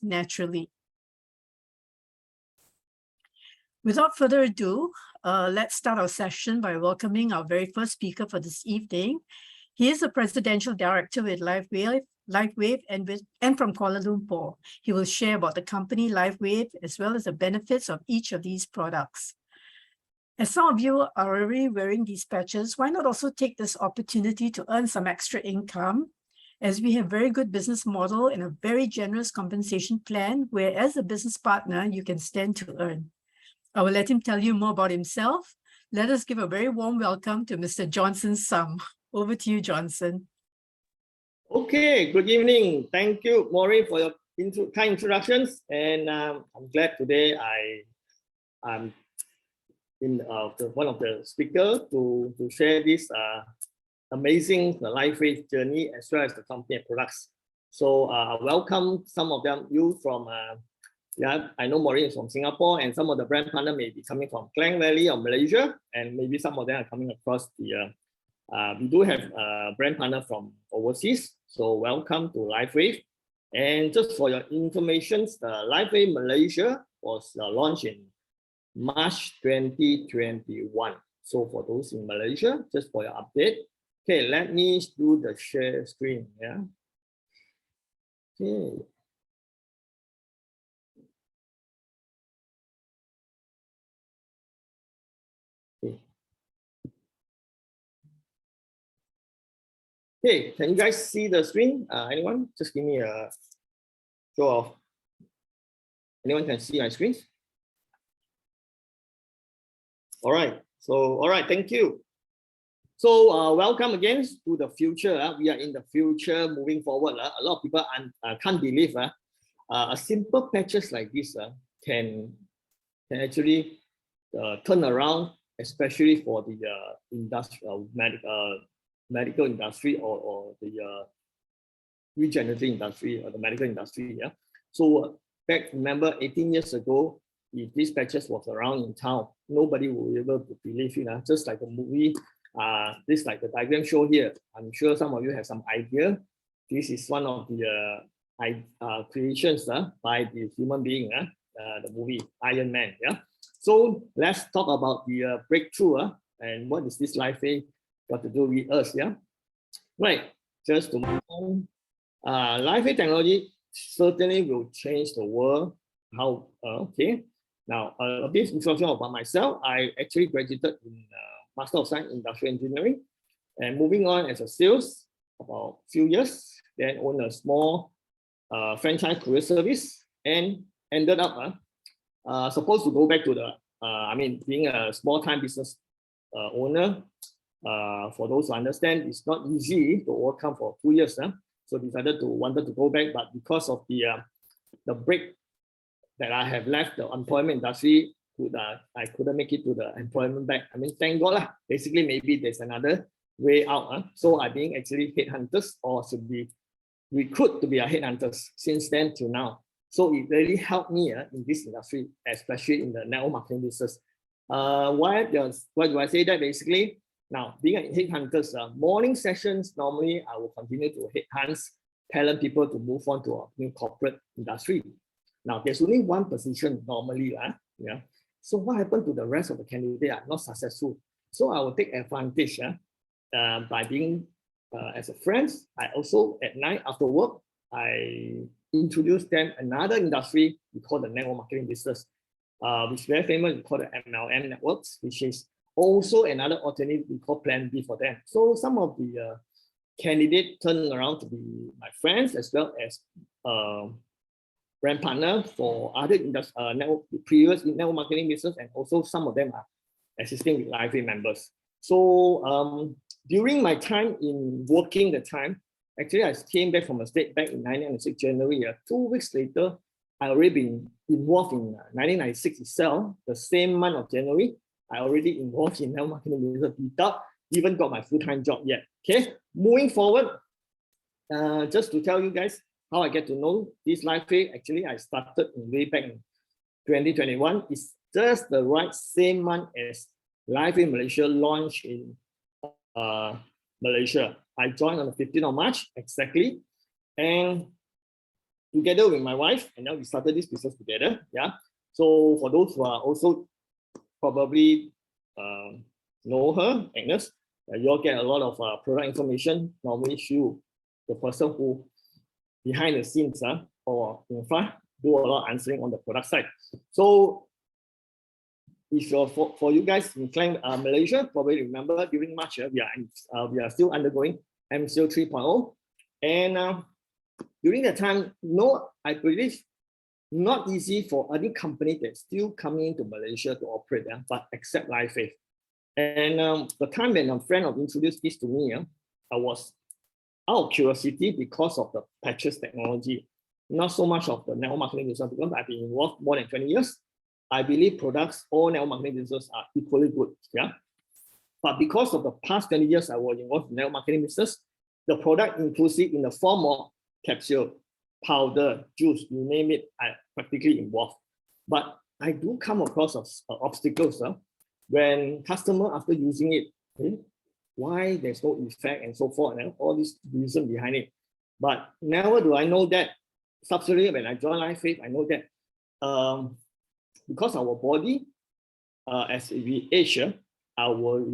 naturally. Without further ado, let's start our session by welcoming our very first speaker for this evening. He is a presidential director with LifeWave and from Kuala Lumpur. He will share about the company LifeWave as well as the benefits of each of these products. As some of you are already wearing these patches, why not also take this opportunity to earn some extra income, as we have very good business model and a very generous compensation plan where as a business partner, you can stand to earn. I will let him tell you more about himself. Let us give a very warm welcome to Mr. Johnson Sum. Over to you, Johnson. Okay, good evening. Thank you, Maureen, for your kind introductions. And I'm glad today I'm in one of the speakers to share this amazing LifeWave journey as well as the company and products. So welcome some of you from, I know Maureen is from Singapore, and some of the brand partner may be coming from Klang Valley or Malaysia, and maybe some of them are coming across the, we do have a brand partner from overseas. So welcome to LifeWave. And just for your information, the LifeWave Malaysia was launched in March 2021. So for those in Malaysia, just for your update. Okay, let me do the share screen. Yeah. Okay. Okay, can you guys see the screen? Anyone? Just give me a show of. Anyone can see my screen? All right. So, all right. Thank you. So, welcome again to the future. We are in the future, moving forward. A lot of people can't believe a simple patches like this can actually turn around, especially for the industrial medical industry or the regenerative industry or the medical industry. Yeah. So remember 18 years ago, if these patches was around in town, nobody would be able to believe it. Just like a movie, this like the diagram show here. I'm sure some of you have some idea. This is one of the creations by the human being, the movie Iron Man. Yeah. So let's talk about the breakthrough and what is this LifeWave got to do with us. Yeah. Right. Just to move on. LifeWave technology certainly will change the world. How? Okay. Now, a bit introduction about myself. I actually graduated in Master of Science in Industrial Engineering, and moving on as a sales about a few years, then owned a small franchise courier service, and ended up supposed to go back to the, being a small-time business owner. For those who understand, it's not easy to overcome for 2 years. So decided wanted to go back, but because of the break that I have left the employment industry, I couldn't make it to the employment back. Thank God lah. Basically, maybe there's another way out. So I being actually headhunters, or should be recruit to be a headhunters since then till now. So it really helped me in this industry, especially in the network marketing business. Why do I say that? Basically, now being a headhunters, morning sessions, normally I will continue to headhunt talent people to move on to a new corporate industry. Now, there's only one position normally. Yeah. So what happened to the rest of the candidates are not successful? So I will take advantage by being as a friend. I also, at night after work, I introduce them another industry we call the network marketing business, which is very famous. We call the MLM networks, which is also another alternative we call Plan B for them. So some of the candidates turn around to be my friends as well as brand partner for other previous network marketing business, and also some of them are assisting with LifeWave members. So during my time in working the time, actually I came back from a state back in 1996 January. 2 weeks later, I already been involved in 1996 itself. The same month of January, I already involved in network marketing business without even got my full-time job yet. Okay, moving forward, just to tell you guys how I get to know this LifeWave. Actually, I started way back in 2021. It's just the right same month as LifeWave Malaysia launched in Malaysia. I joined on the 15th of March exactly, and together with my wife, and now we started this business together. Yeah. So for those who are also probably know her, Agnes, you all get a lot of product information. Normally, the person who behind the scenes or in front do a lot of answering on the product side. So if you're for you guys in Malaysia, probably remember during March we are still undergoing MCO 3.0, and during that time, I believe not easy for any company that's still coming into Malaysia to operate, but accept Live Faith. And the time when a friend introduced this to me, I was out of curiosity because of the patches technology, not so much of the network marketing business, because I've been involved more than 20 years. I believe products or network marketing business are equally good. Yeah. But because of the past 20 years I was involved in network marketing business, the product inclusive in the form of capsule, powder, juice, you name it, I practically involved. But I do come across obstacles when customer after using it, why there's no effect and so forth, and all this reason behind it. But never do I know that. Subsequently, when I joined Live Faith, I know that because our body, as we age, our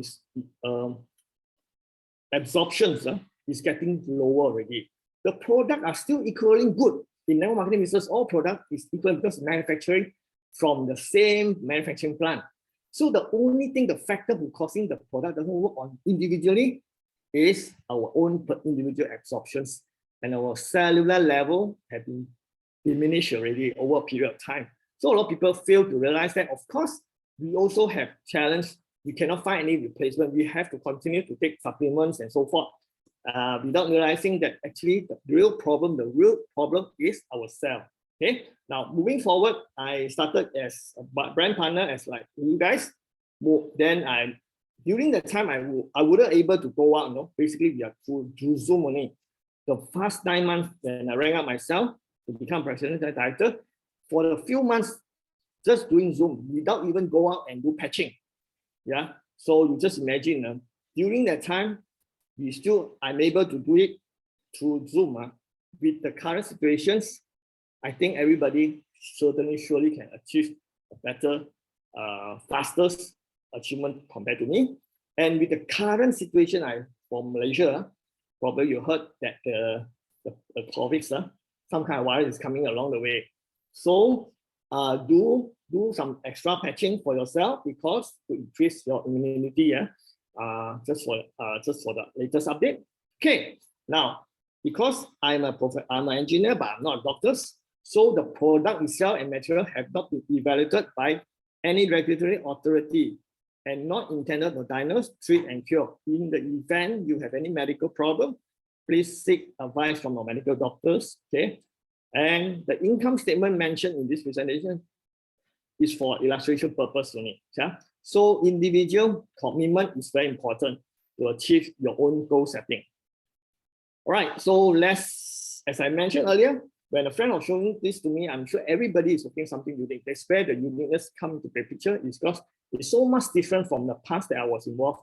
absorptions is getting lower already. The product are still equally good. In network marketing business, all product is equal because manufacturing from the same manufacturing plant. So the only thing, the factor who causing the product doesn't work on individually is our own individual absorptions, and our cellular level have been diminished already over a period of time. So a lot of people fail to realize that, of course, we also have challenge. We cannot find any replacement. We have to continue to take supplements and so forth, without realizing that actually the real problem is our cell. Okay. Now moving forward, I started as a brand partner as like you guys. Then during that time I wouldn't able to go out. Basically we are through Zoom only. The first 9 months when I rang up myself to become president and director, for the few months just doing Zoom without even go out and do patching. Yeah. So you just imagine during that time, I'm able to do it through Zoom. With the current situations, I think everybody surely can achieve a better, fastest achievement compared to me. And with the current situation from Malaysia, probably you heard that the COVID, some kind of virus is coming along the way. So do some extra patching for yourself because to increase your immunity. Just for the latest update. Okay, now because I'm an engineer, but I'm not a doctor, so the product itself and material have not been evaluated by any regulatory authority and not intended to diagnose, treat, and cure. In the event you have any medical problem, please seek advice from your medical doctors. Okay, and the income statement mentioned in this presentation is for illustration purpose only. Yeah. So individual commitment is very important to achieve your own goal setting. All right, so as I mentioned earlier, when a friend was showing this to me, I'm sure everybody is looking something unique. That's where the uniqueness comes to the picture, is because it's so much different from the past that I was involved,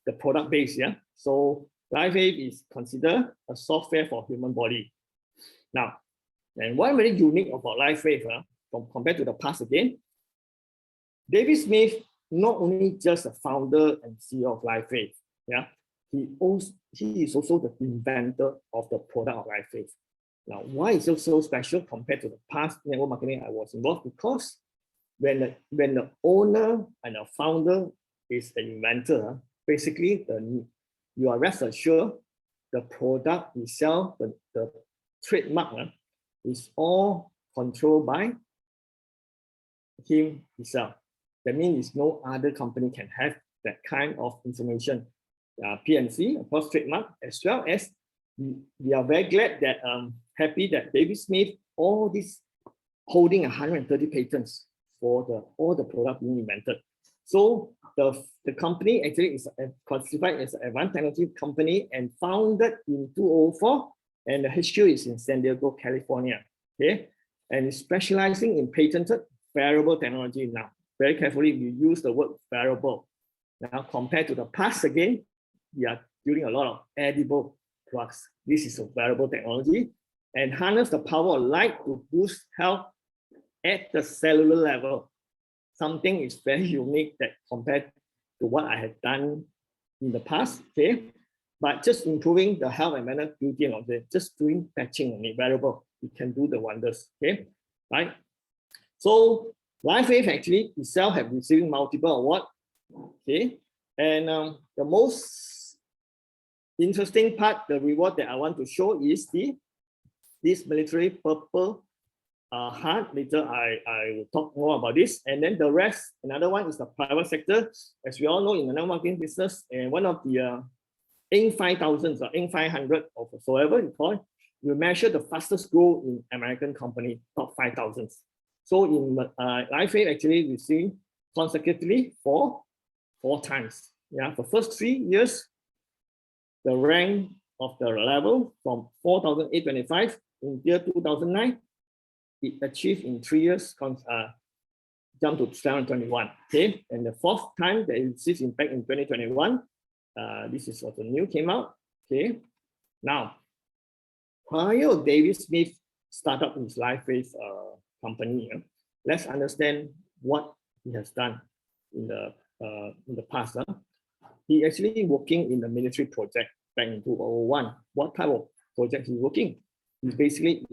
the product base. Yeah. So Live Faith is considered a software for human body. Now, and one very unique about Live Faith compared to the past again, David Smith, not only just the founder and CEO of Live Faith, yeah, he is also the inventor of the product of Live Faith. Now, why is it so special compared to the past network marketing I was involved? Because when the owner and the founder is the inventor, basically you are rest assured the product itself, the trademark is all controlled by him himself. That means no other company can have that kind of information. PNC, of course, trademark, as well as we are very glad that happy that David Smith, all this holding 130 patents for all the product being invented. So the company actually is classified as an advanced technology company and founded in 2004, and the HQ is in San Diego, California. Okay, and it's specializing in patented wearable technology now. Very carefully, we use the word wearable. Now, compared to the past again, we are doing a lot of edible drugs. This is a wearable technology. and harness the power of light to boost health at the cellular level. Something is very unique that compared to what I had done in the past, okay? But just improving the health and mental beauty of it, just doing patching on it, variable, it can do the wonders, okay? Right? So LifeWave actually itself have received multiple awards, okay? And the most interesting part, the reward that I want to show is this military purple heart. Later I will talk more about this. And then the rest, another one is the private sector. As we all know, in the network marketing business, and one of the Inc. 5000 or Inc. 500 or whatsoever you call it, you measure the fastest growth in American company, top 5,000. So in LifeWave actually we see consecutively four times. Yeah, for first 3 years, the rank of the level from 4,825 in year 2009, it achieved in 3 years, jumped to 721. Okay, and the fourth time that it sees impact in 2021. This is what the new came out. Okay, now prior David Smith started his LifeWave company, let's understand what he has done in the past. He actually working in the military project back in 2001. What type of project he's working? He's basically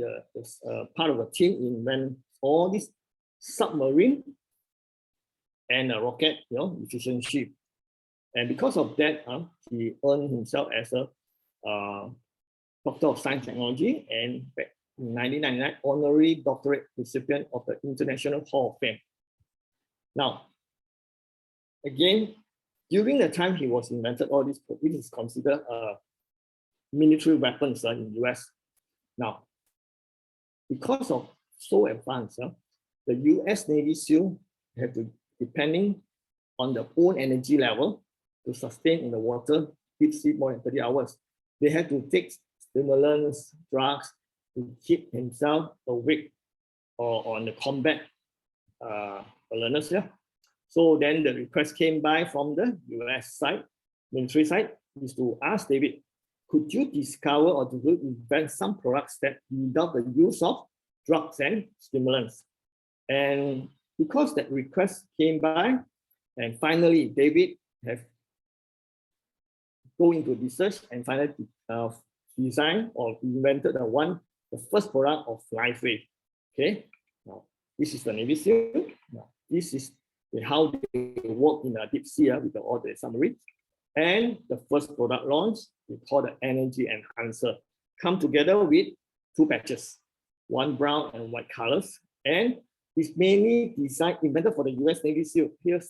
part of a team in when all these submarine and a rocket, efficiency. And because of that, he earned himself as a Doctor of Science Technology, and back in 1999, honorary doctorate recipient of the International Hall of Fame. Now, again, during the time he was invented all this, it is considered military weapons in the US. Now, because of so advanced, the US Navy SEAL have to, depending on their own energy level, to sustain in the water, deep sea more than 30 hours. They have to take stimulants, drugs to keep himself awake or on the combat alertness. Yeah. So then the request came by from the US side, military side, is to ask David, could you discover or to invent some products that without the use of drugs and stimulants? And because that request came by, and finally David have go into research and finally designed or invented the first product of LifeWave. Okay, now this is the Navy SEAL. Now this is how they work in the deep sea with all the submarines. And the first product launch, we call the energy enhancer, come together with two patches, one brown and white colors, and it's mainly designed, invented for the US Navy SEAL. Here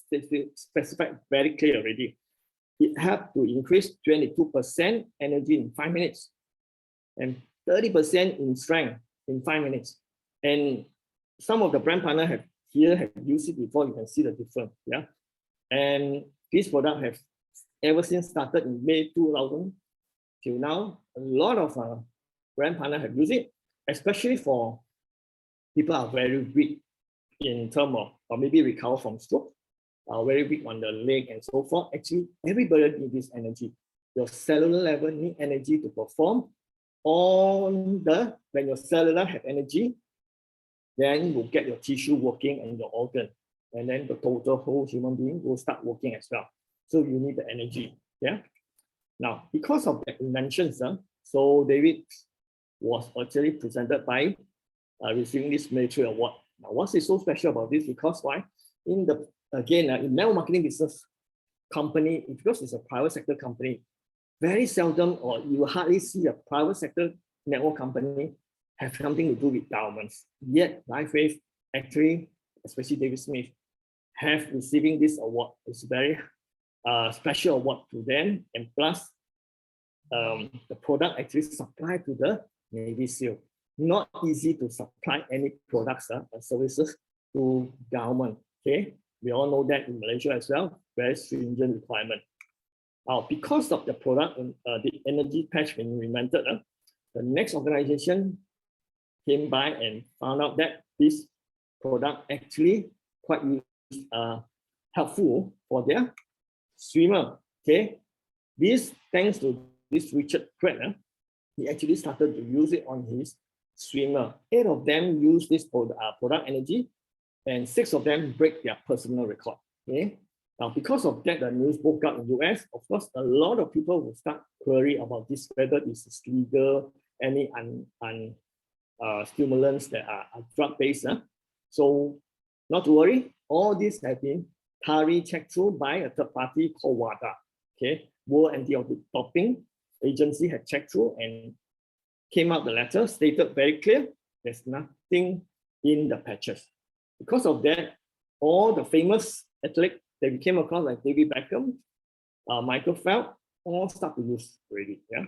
specified very clear already. It helped to increase 22% energy in 5 minutes and 30% in strength in 5 minutes. And some of the brand partners have used it before. You can see the difference. Yeah, and this product has ever since started in May 2000 till now. A lot of brand partners have used it, especially for people who are very weak in terms of, or maybe recover from stroke. Very weak on the leg and so forth. Actually, everybody needs this energy. Your cellular level need energy to perform. When your cellular have energy, then you get your tissue working and your organ. And then the total whole human being will start working as well. So you need the energy. Yeah. Now, because of the inventions, so David was actually presented by receiving this military award. Now, what is so special about this? Because why? In network marketing business company, because it's a private sector company, very seldom or you hardly see a private sector network company have something to do with governments. Yet LifeWave actually, especially David Smith, have receiving this award. It's very special award to them, and plus the product actually supplied to the Navy SEAL. Not easy to supply any products or services to government. Okay. We all know that in Malaysia as well, very stringent requirement. Now, because of the product and the energy patch being invented, the next organization came by and found out that this product actually quite helpful for their swimmer. Okay, this thanks to this Richard Pratt, he actually started to use it on his swimmer. 8 of them use this product energy, and 6 of them break their personal record. Okay. Now, because of that, the news broke out in the US. Of course, a lot of people will start query about this, whether this is legal, any stimulants that are drug-based. So not to worry, all these have been thoroughly checked through by a third party called WADA. Okay, World Anti-Doping Agency had checked through and came out the letter, stated very clear, there's nothing in the patches. Because of that, all the famous athletes that we came across, like David Beckham, Michael Phelps, all start to use already. Yeah.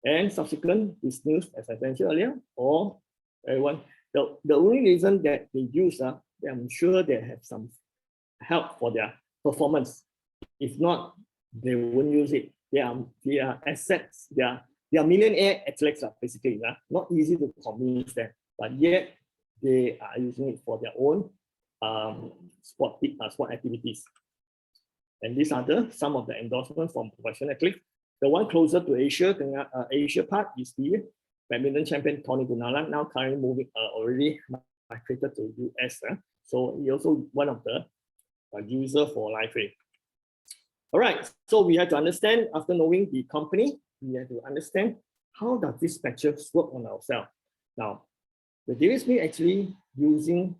And subsequent, this news, as I mentioned earlier, or everyone, the only reason that they use, I'm sure they have some help for their performance. If not, they won't use it. They are assets, they are millionaire athletes, basically. Not easy to convince them, but yet they are using it for their own sport activities. And these are some of the endorsements from professional athletes. The one closer to Asia, Asia part, is the badminton champion Tony Gunalan, now currently moving already migrated to US. So he also one of the users for LifeWave. All right, so we have to understand, after knowing the company, we have to understand how does this patches work on ourselves. Now, the David Smith actually using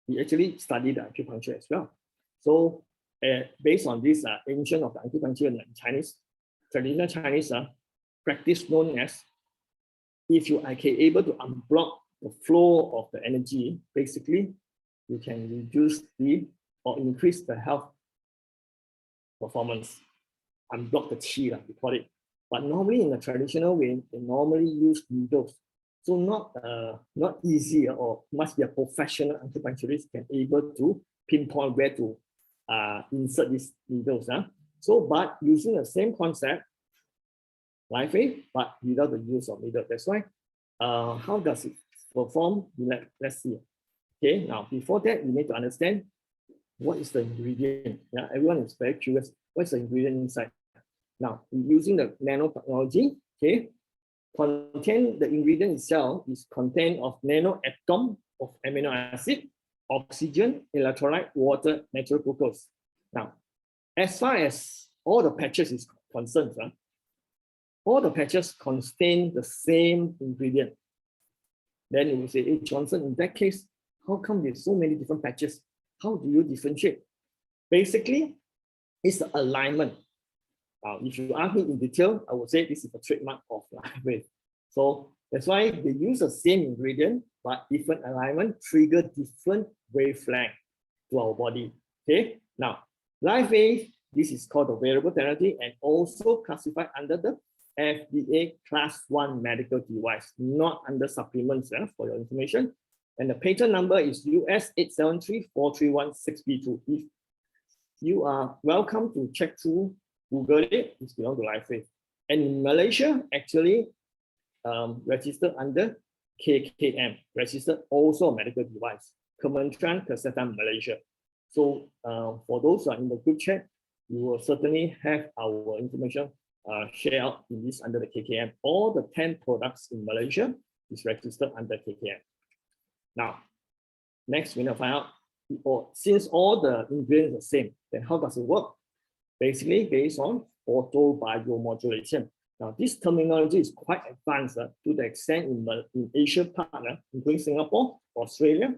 he actually studied acupuncture as well. So based on this ancient of the acupuncture in Chinese, traditional Chinese practice known as, if you are able to unblock the flow of the energy, basically, you can reduce or increase the health performance. Unblock the qi, we call it. But normally in the traditional way, they normally use needles. So not easy, or must be a professional acupuncturist can able to pinpoint where to insert these needles. So, but using the same concept, LifeWave, but without the use of needle. That's why, how does it perform? Let's see. Okay, now before that, we need to understand what is the ingredient. Yeah, everyone is very curious. What's the ingredient inside? Now, using the nanotechnology, okay, the ingredient itself is contained of nanoatom of amino acid, oxygen, electrolyte, water, natural glucose. Now, as far as all the patches is concerned, all the patches contain the same ingredient. Then you will say, hey, Johnson, in that case, how come there's so many different patches? How do you differentiate? Basically, it's the alignment. If you ask me in detail, I would say this is a trademark of LifeWave. So that's why they use the same ingredient, but different alignment trigger different wavelength to our body. Okay. Now, LifeWave, this is called the wearable therapy and also classified under the FDA Class 1 medical device, not under supplements, for your information. And the patent number is US 8734316B2. If you are welcome to check through Google it, it's belong to LifeWave. And in Malaysia, actually registered under KKM, registered also a medical device, Kementerian Kesehatan Malaysia. So for those who are in the group chat, you will certainly have our information shared out in this under the KKM. All the 10 products in Malaysia is registered under KKM. Now, next we need to find out, since all the ingredients are the same, then how does it work? Basically, based on photobiomodulation. Now, this terminology is quite advanced to the extent in Asia part, including Singapore, Australia,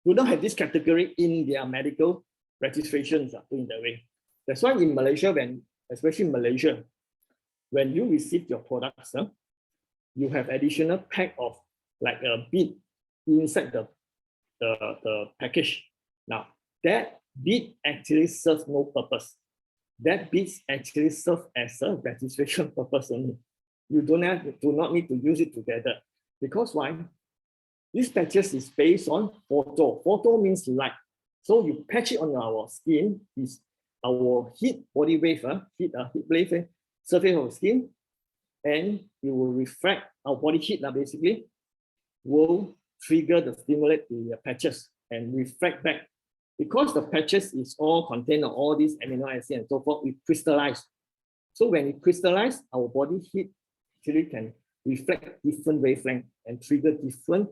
do not have this category in their medical registrations in that way. That's why in Malaysia, especially in Malaysia, when you receive your products, you have additional pack of like a bead inside the package. Now, that bead actually serves no purpose. That bead actually serves as a registration purpose only. You do not need to use it together. Because why? This patches is based on photo. Photo means light. So you patch it on our skin, is our heat body wave, heat wave surface of the skin, and it will refract our body heat basically, will trigger the stimulate the patches and refract back. Because the patches is all contained of all these amino acids and so forth, we crystallize. So when it crystallize, our body heat actually can reflect different wavelength and trigger different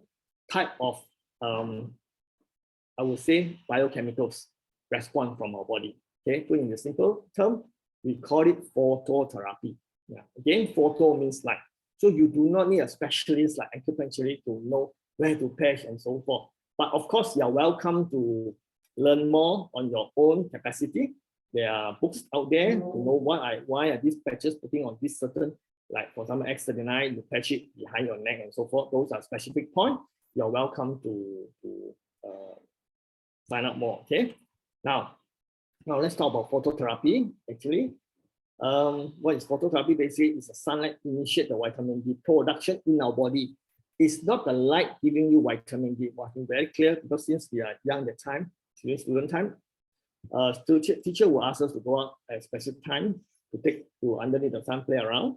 type of, I would say, biochemicals response from our body. Okay, put in the simple term, we call it phototherapy. Yeah, again, photo means light. So you do not need a specialist like acupuncturist to know where to patch and so forth. But of course, you are welcome to learn more on your own capacity. There are books out there to know why are these patches putting on this certain, like for example, X39, you patch it behind your neck and so forth. Those are specific points. You're welcome to find out more. Okay. Now let's talk about phototherapy. Actually, what is phototherapy? Basically, it's a sunlight initiate the vitamin D production in our body. It's not the light giving you vitamin D. Well, I think very clear because since we are young at time, during student time, teacher will ask us to go out at specific time to underneath the sun, play around,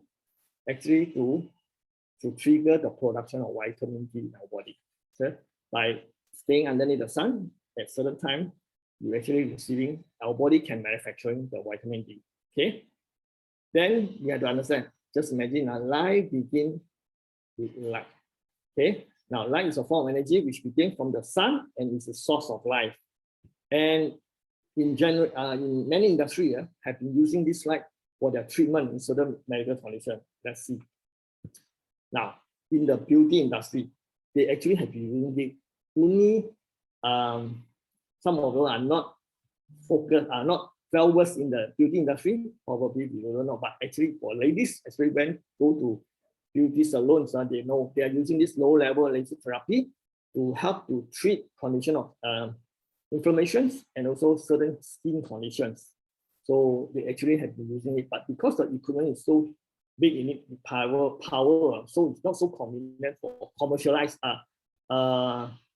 actually to trigger the production of vitamin D in our body. So by staying underneath the sun at certain time, you actually receiving, our body can manufacturing the vitamin D. Okay. Then you have to understand, just imagine a life begins with light. Okay. Now light is a form of energy which begins from the sun and is the source of life. And in general, in many industries have been using this light for their treatment in certain medical conditions. Let's see. Now, in the beauty industry, they actually have been using it. Only some of them are not focused, are not well versed in the beauty industry. Probably you don't know, but actually for ladies, especially when go to beauty salons, they know they are using this low-level laser therapy to help to treat condition of inflammations and also certain skin conditions. So they actually have been using it, but because the equipment is so big in it, power, so it's not so convenient for commercialized.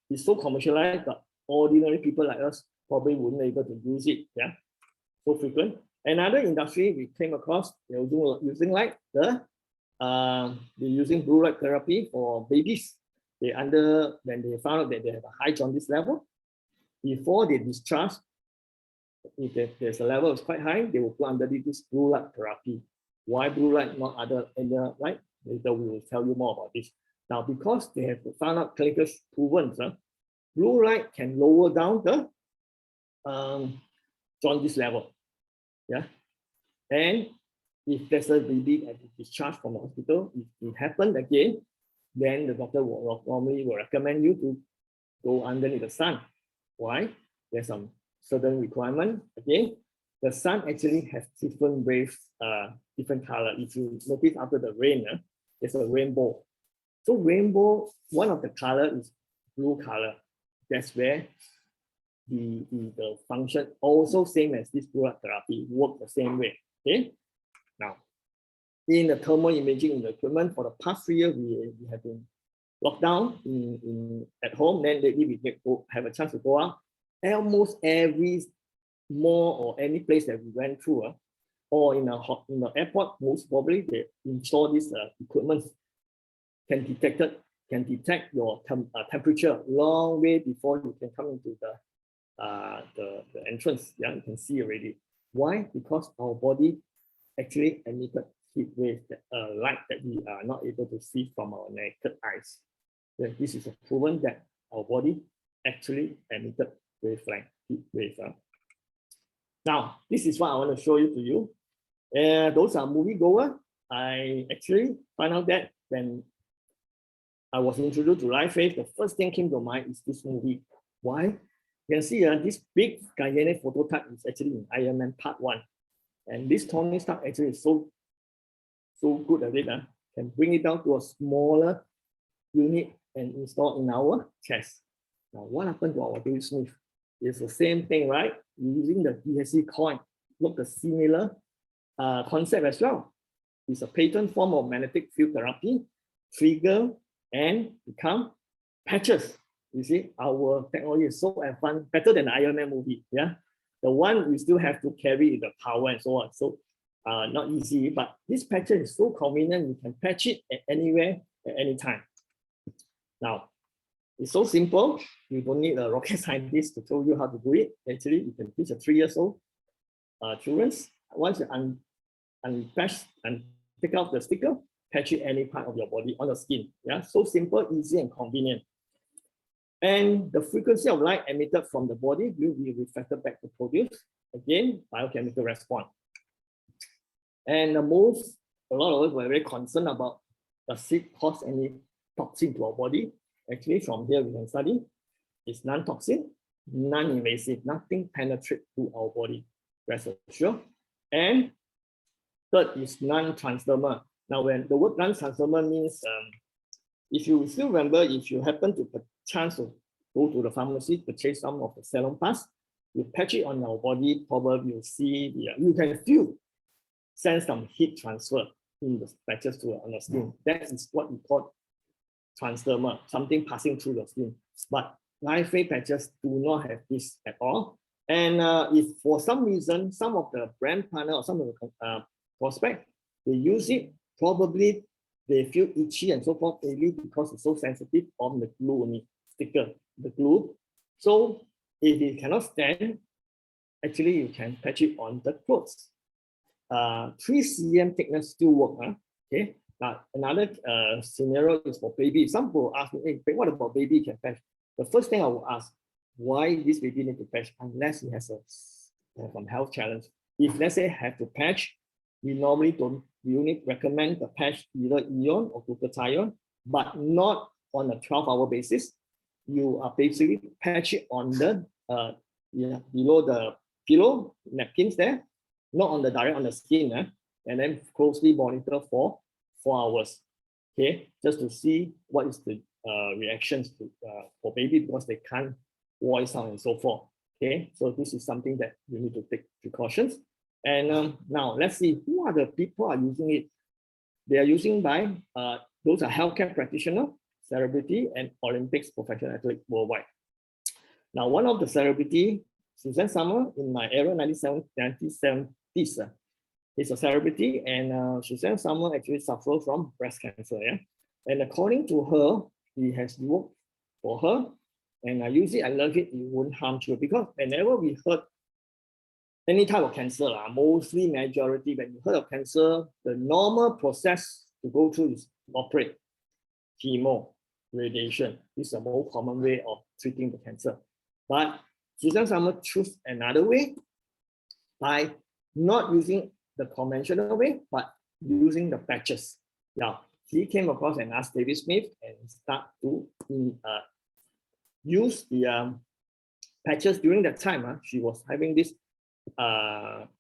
It's so commercialized, but ordinary people like us probably wouldn't be able to use it. Yeah, so frequent. Another industry we came across, they're using like they're using blue light therapy for babies. When they found out that they have a high jaundice level, before they discharge, if there's a level that's quite high, they will put under this blue light therapy. Why blue light, not other light? Later we will tell you more about this. Now, because they have found out clinical proven, blue light can lower down the jaundice level. Yeah, and if there's a baby at discharge from the hospital, if it happened again, then the doctor will normally recommend you to go underneath the sun. Why? There's some certain requirement. Again, the sun actually has different waves, different color. If you notice after the rain, there's a rainbow. So rainbow, one of the color is blue color. That's where the function also same as this blue light therapy work the same way. Okay. Now, in the thermal imaging equipment for the past 3 years, we have been locked down at home. Then lately we have a chance to go out. Almost every mall or any place that we went through, or in the airport, most probably they install this equipment can detect your temperature long way before you can come into the entrance. Yeah, you can see already. Why? Because our body actually emitted heat waves, light that we are not able to see from our naked eyes. Yeah, this is proven that our body actually emitted wavelength, heat waves. Now, this is what I want to show to you. Those are moviegoer. I actually found out that when I was introduced to Life Wave, the first thing came to mind is this movie. Why? You can see this big gigantic prototype is actually in Iron Man Part 1. And this Tony Stark actually is so good at it, can bring it down to a smaller unit and install in our chest. Now, what happened to our Dave Smith? It's the same thing, right? Using the DSC coin, look the similar concept as well. It's a patent form of magnetic field therapy, trigger and become patches. You see, our technology is so advanced, better than the Iron Man movie. Yeah, the one you still have to carry the power and so on. So not easy, but this patch is so convenient. You can patch it at anywhere, at any time. Now, it's so simple. You don't need a rocket scientist to tell you how to do it. Actually, you can teach a 3 years old children. Once you unpatch and take out the sticker, patch it any part of your body on the skin. Yeah, so simple, easy, and convenient. And the frequency of light emitted from the body will be reflected back to produce, again, biochemical response. And a lot of us were very concerned about, does it cause any toxin to our body? Actually, from here we can study, it's non-toxic, non-invasive, nothing penetrates to our body, rest assured. And third is non-transdermal. Now, when the word non-transdermal means, if you still remember, if you happen to chance to go to the pharmacy, purchase some of the Salon Pass, you patch it on our body, probably you'll see, you can sense some heat transfer in the patches on the skin. That is what we call transdermal, something passing through the skin. But LifeWave patches do not have this at all. And if for some reason, some of the brand partner or some of the prospect, they use it, probably they feel itchy and so forth, maybe because it's so sensitive on the glue only, sticker, the glue. So if it cannot stand, actually you can patch it on the clothes. 3 cm thickness still work. Okay. Now another scenario is for baby. Some people ask me, hey, what about baby can patch? The first thing I will ask, why this baby need to patch unless he has some health challenge. If let's say have to patch, we normally we only recommend the patch either ion or glutathione, but not on a 12-hour basis. You are basically patch it on the below the pillow, napkins there, not on the direct on the skin, and then closely monitor for 4 hours. Okay, just to see what is the reactions for baby, because they can't voice out and so forth. Okay, so this is something that you need to take precautions. And now let's see who are the people are using it. They are using by those are healthcare practitioners, celebrity, and Olympics professional athletes worldwide. Now, one of the celebrity, Suzanne Summer, in my era, 1970s, is a celebrity, and Suzanne Summer actually suffers from breast cancer. Yeah, and according to her, he has worked for her, and I use it, I love it, it won't harm you, because whenever we heard any type of cancer, mostly majority, when you heard of cancer, the normal process to go through is operate, chemo, radiation. This is a more common way of treating the cancer. But Suzanne Summer chose another way by not using the conventional way, but using the patches. Now, he came across and asked David Smith and start to use the patches during that time. She was having this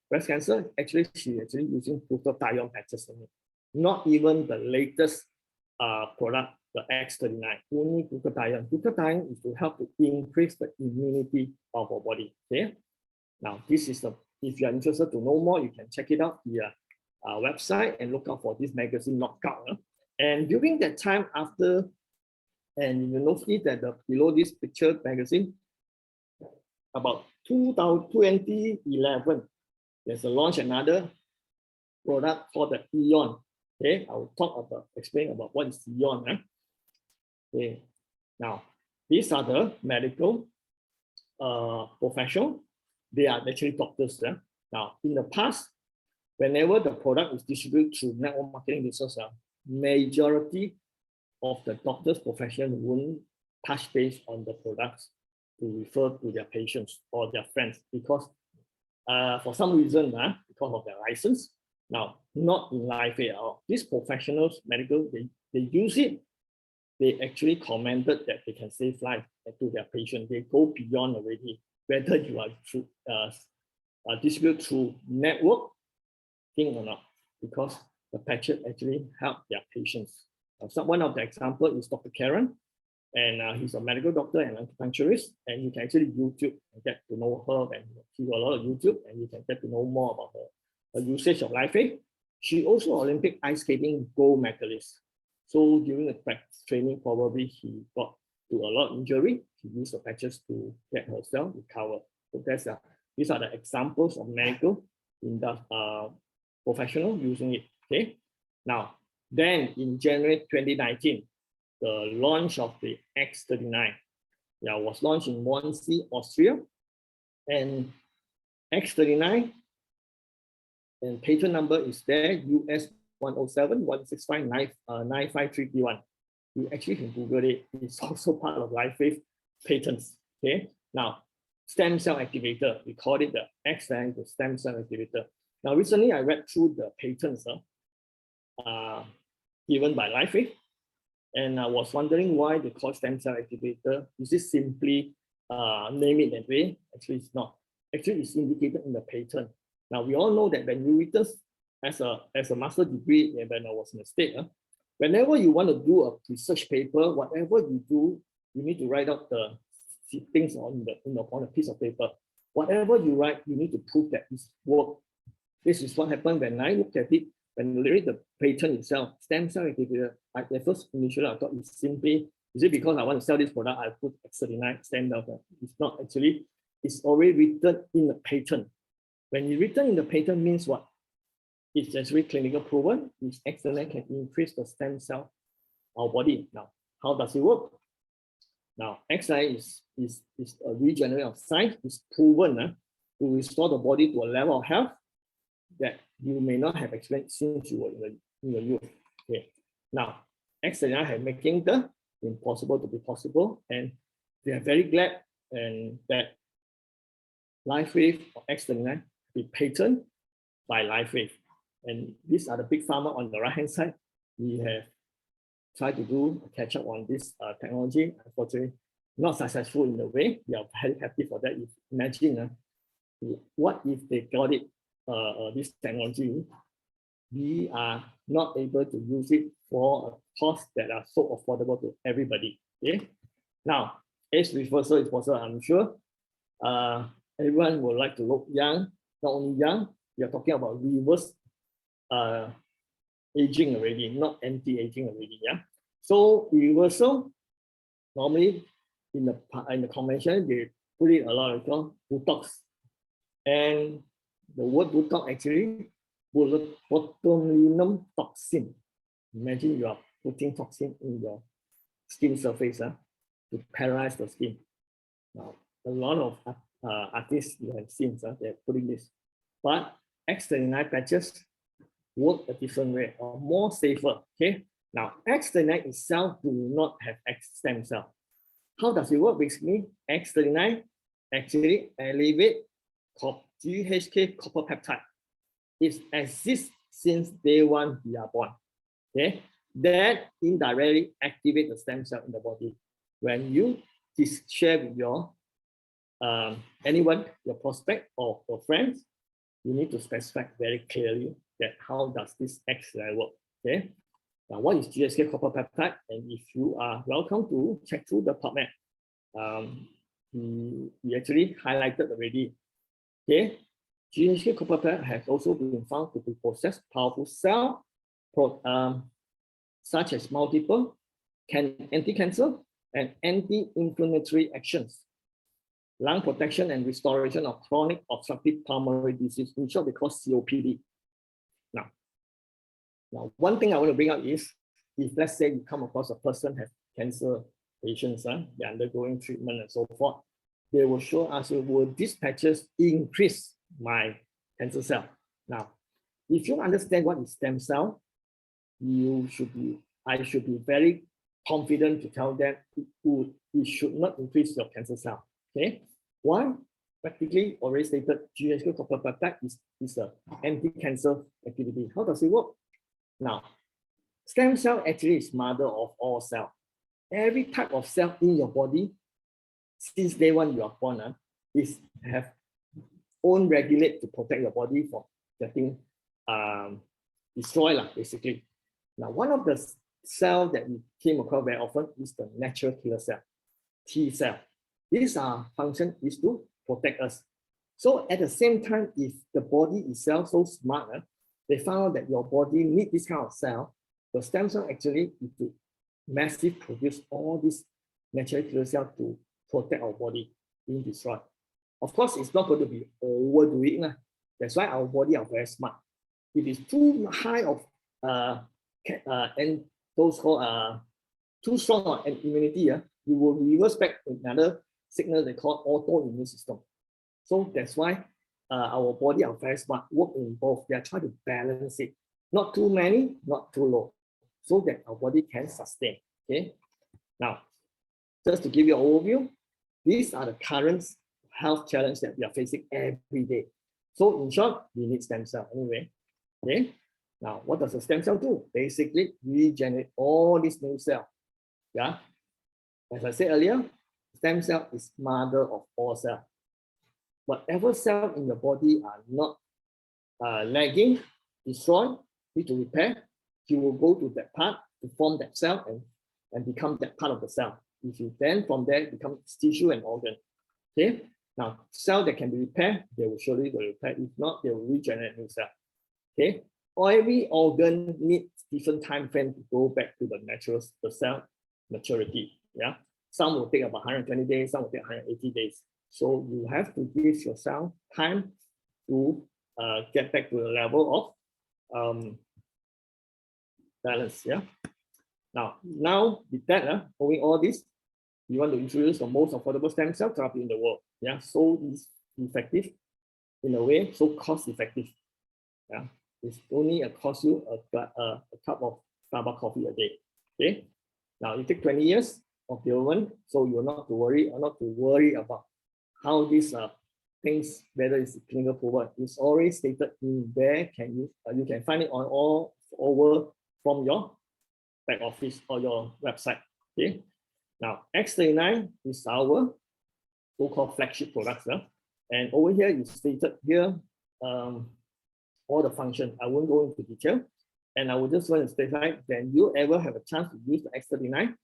breast cancer. Actually, she actually using glutathione patches on it. Not even the latest product, the X39, only glutathione. Glutathione is to help to increase the immunity of our body. Okay. Now, this is if you are interested to know more, you can check it out via our website and look out for this magazine Knockout. And during that time after, and you will see that below this picture magazine, about 2011, there's a launch another product called the Eon. Okay, I will explain about what is Eon. Okay, now these are the medical professional. They are actually doctors. Now, in the past, whenever the product is distributed through network marketing business, majority of the doctors' profession won't touch base on the products to refer to their patients or their friends, because for some reason, because of their license, now not in LifeWave at all. These professionals, medical, they use it. They actually commented that they can save life to their patient. They go beyond already, whether you are through distribute through network thing or not, because the patches actually help their patients. So one of the example is Dr. Karen, and he's a medical doctor and acupuncturist, and you can actually YouTube and get to know her, and she do a lot of YouTube, and you can get to know more about her usage of LifeWave. She also Olympic ice skating gold medalist. So during the practice training, probably she got to a lot of injury. She used the patches to get herself recover. So that's these are the examples of medical in the professional using it. Okay. Now, then in January 2019, the launch of the X39 was launched in Wannsee, Austria, and X39 and patent number is there, US 107 165 95331. You actually can Google it. It's also part of LifeWave patents. Okay. Now, stem cell activator, we call it the XI, the stem cell activator. Now, recently I read through the patents given by LifeWave, and I was wondering why they call stem cell activator. Is this simply name it that way? Actually, it's not. Actually, it's indicated in the patent. Now, we all know that when you return as a master degree, when I was in the States, whenever you want to do a research paper, whatever you do, you need to write out the things on a piece of paper. Whatever you write, you need to prove that it's work. This is what happened when I looked at it. When I read the patent itself, stem cell activator, at first initially I thought it's simply, is it because I want to sell this product, I put X39 stem cell? It's not actually. It's already written in the patent. When you written in the patent means what? It's actually clinical proven. This X39 can increase the stem cell our body. Now, how does it work? Now, XI is a regenerative of science. It's proven to restore the body to a level of health that you may not have experienced since you were in the youth. Okay. Now, X39 have making the impossible to be possible, and we are very glad and that LifeWave or X39 be patented by LifeWave. And these are the big pharma on the right hand side. We have tried to do a catch up on this technology. Unfortunately, not successful in a way. We are very happy for that. If imagine what if they got it, this technology, we are not able to use it for a cost that are so affordable to everybody. Okay. Now, age reversal is possible, I'm sure. Everyone would like to look young, not only young, we are talking about reverse aging already, not anti-aging already. Yeah. So reversal, normally in the convention, they put it a lot of Botox. And the word Botox actually, botulinum toxin. Imagine you are putting toxin in your skin surface to paralyze the skin. Now, a lot of artists you have seen, they're putting this. But X39 patches work a different way or more safer. Okay. Now, X39 itself do not have X stem cell. How does it work? Basically, X39 actually elevate GHK copper peptide. It exists since day one we are born. Okay, that indirectly activate the stem cell in the body. When you share with your anyone, your prospect or your friends, you need to specify very clearly that how does this X-ray work. Okay. Now, what is GHK copper peptide? And if you are welcome to check through the PubMed, we actually highlighted already. Okay, GHK copper peptide has also been found to possess powerful cell, such as multiple anti-cancer and anti-inflammatory actions, lung protection and restoration of chronic obstructive pulmonary disease, in short, because COPD. Now, one thing I want to bring up is, if let's say you come across a person has cancer patients, they're undergoing treatment and so forth, they will show us, will these patches increase my cancer cell? Now, if you understand what is stem cell, I should be very confident to tell them it should not increase your cancer cell. Okay, one, practically already stated, GHK copper peptide is an anti-cancer activity. How does it work? Now, stem cell actually is mother of all cells. Every type of cell in your body, since day one you are born, is have own regulate to protect your body from getting destroyed, basically. Now, one of the cells that we came across very often is the natural killer cell, T cell. This function is to protect us. So at the same time, if the body itself so smart, they found out that your body needs this kind of cell. The stem cell actually is to massively produce all these natural killer cells to protect our body being destroyed. Of course, it's not going to be overdoing. That's why our body are very smart. If it's too high of and those called too strong of an immunity, you will reverse back another signal they call autoimmune system. So that's why our body are very smart, work in both. They are trying to balance it. Not too many, not too low, so that our body can sustain. Okay. Now, just to give you an overview, these are the current health challenges that we are facing every day. So in short, we need stem cell anyway. Okay. Now, what does a stem cell do? Basically, regenerate all these new cells. Yeah. As I said earlier, stem cell is mother of all cells. Whatever cell in your body are not lagging, destroyed, need to repair, you will go to that part to form that cell and become that part of the cell. If you then from there become tissue and organ. Okay. Now, cell that can be repaired, they will surely be repaired. If not, they will regenerate new cell. Okay. Every organ needs different time frame to go back to the cell maturity. Yeah. Some will take about 120 days, some will take 180 days. So you have to give your cell time to get back to the level of balance. Yeah. Now with that, owing all this, we want to introduce the most affordable stem cell therapy in the world. Yeah, so it's effective in a way, so cost effective. Yeah, it's only cost you a cup of Starbucks coffee a day. Okay, now it takes 20 years of development, so you're not to worry about how these things, whether it's clinical proven. It's already stated in there. You can find it on all over from your back office or your website. Okay. Now, X39 is our so-called flagship product. And over here, you stated here all the functions. I won't go into detail. And I will just want to specify, when you ever have a chance to use the X39,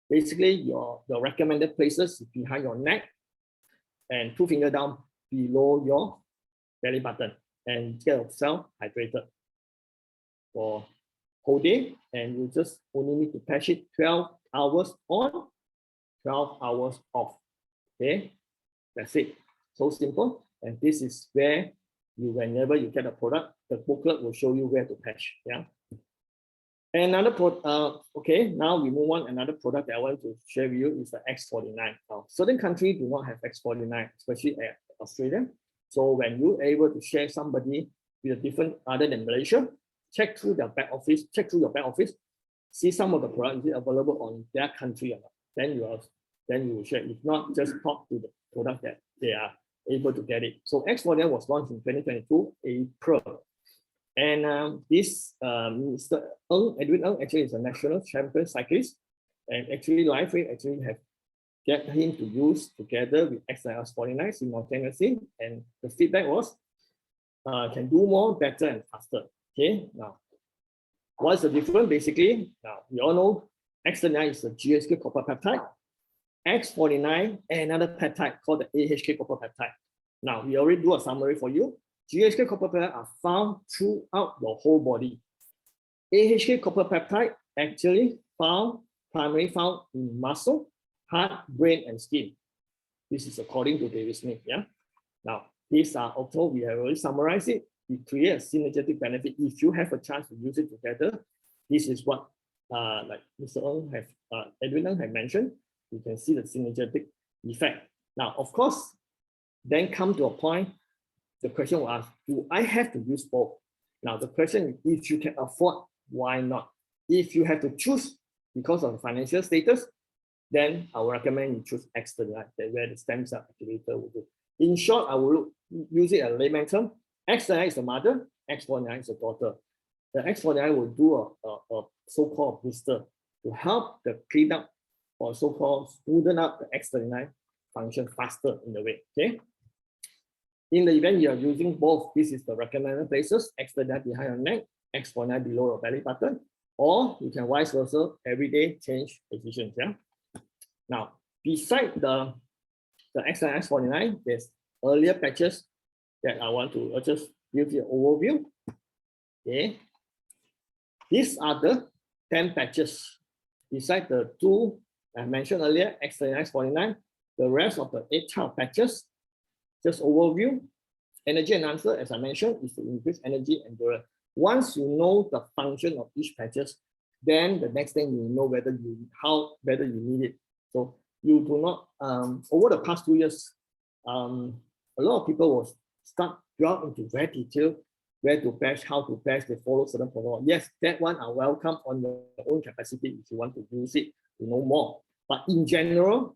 basically your recommended places is behind your neck and 2 fingers down below your belly button, and get yourself hydrated for whole day. And you just only need to patch it 12 hours on, 12 hours off. Okay, that's it. So simple. And this is where whenever you get a product, the booklet will show you where to patch. Yeah. Another okay, now we move on. Another product that I want to share with you is the X49. Now, certain countries do not have X49, especially Australia. So when you're able to share somebody with a different other than Malaysia, check through their back office, see some of the products, is it available on their country or not. Then you will share. If not, just talk to the product that they are able to get it. So X49 was launched in 2022, April. And this Mr. Edwin Ng actually is a national champion cyclist, and actually LifeWave actually have get him to use together with X49 simultaneously, and the feedback was can do more, better, and faster. Okay, now what's the difference? Basically, now we all know X39 is a GHK copper peptide, X49 another peptide called the AHK copper peptide. Now we already do a summary for you. GHK copper peptide are found throughout your whole body. AHK copper peptide actually primarily found in muscle, heart, brain, and skin. This is according to David Smith. Yeah. Now these are also, we have already summarized it. We create a synergetic benefit if you have a chance to use it together. This is what like Mr. Edwin Ng have mentioned. You can see the synergetic effect. Now, of course, then come to a point. The question will ask, do I have to use both? Now, the question is, if you can afford, why not? If you have to choose because of the financial status, then I would recommend you choose X39, where the stem cell activator will do. In short, I will use it as a layman term. X39 is the mother, X49 is the daughter. The X49 will do a so-called booster to help the clean up or so-called smoothen up the X39 function faster in the way. Okay. In the event you are using both, this is the recommended places, X39 behind your neck, X49 below your belly button, or you can vice versa, every day change positions. Yeah. Now, beside the X39, X49, there's earlier patches that I want to just give you an overview. Okay. These are the 10 patches. Beside the 2 I mentioned earlier, X39, X49, the rest of the 8 child patches, just overview. Energy enhancer, as I mentioned, is to increase energy and endurance. Once you know the function of each patches, then the next thing you know whether you need it. So you do not, over the past 2 years, a lot of people will start delve into very detail where to patch, how to patch, they follow certain protocol. Yes, that one are welcome on your own capacity if you want to use it to know more. But in general,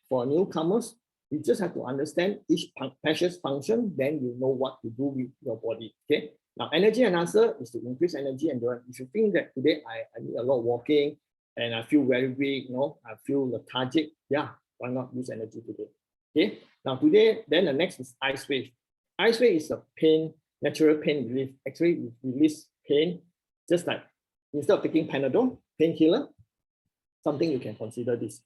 for newcomers, you just have to understand each patch's function, then you know what to do with your body. Okay. Now, energy enhancer is to increase energy endurance. If you think that today I need a lot of walking and I feel very weak, I feel lethargic, yeah, why not use energy today? Okay. Now today, then the next is ice wave. Ice wave is a natural pain relief. Actually, it release pain, just like instead of taking Panadol, painkiller, something you can consider this.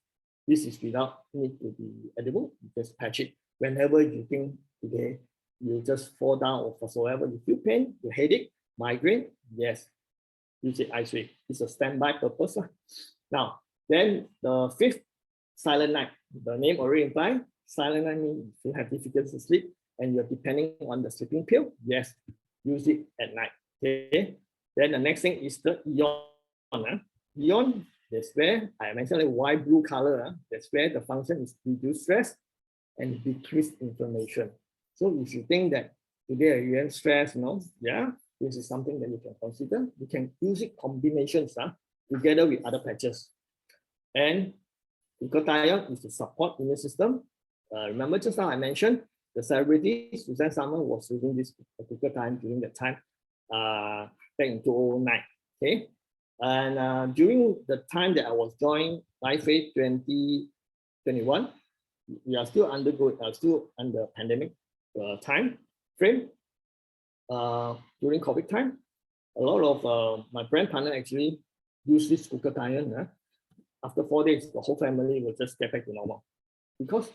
This is without need to be edible. You just patch it. Whenever you think today you just fall down or whatsoever, you feel pain, you headache, migraine, yes, use it ice wave. It's a standby purpose. Now, then the fifth, silent night. The name already implies silent night means if you have difficulty to sleep and you're depending on the sleeping pill, yes, use it at night. Okay. Then the next thing is the ion. Ion, that's where I mentioned like why blue color. That's where the function is reduce stress and decrease inflammation. So if you think that today you're in stress, yeah, this is something that you can consider. You can use it combinations together with other patches. And glutathione is to support immune system. Remember just now I mentioned the celebrity Suzanne Summer was using this glutathione during that time, back in 2009. Okay, and during the time that I was joining LifeWave 2021, we are still under pandemic time frame. During COVID time, a lot of my brand partner actually use this glutathione. After 4 days, the whole family will just get back to normal. Because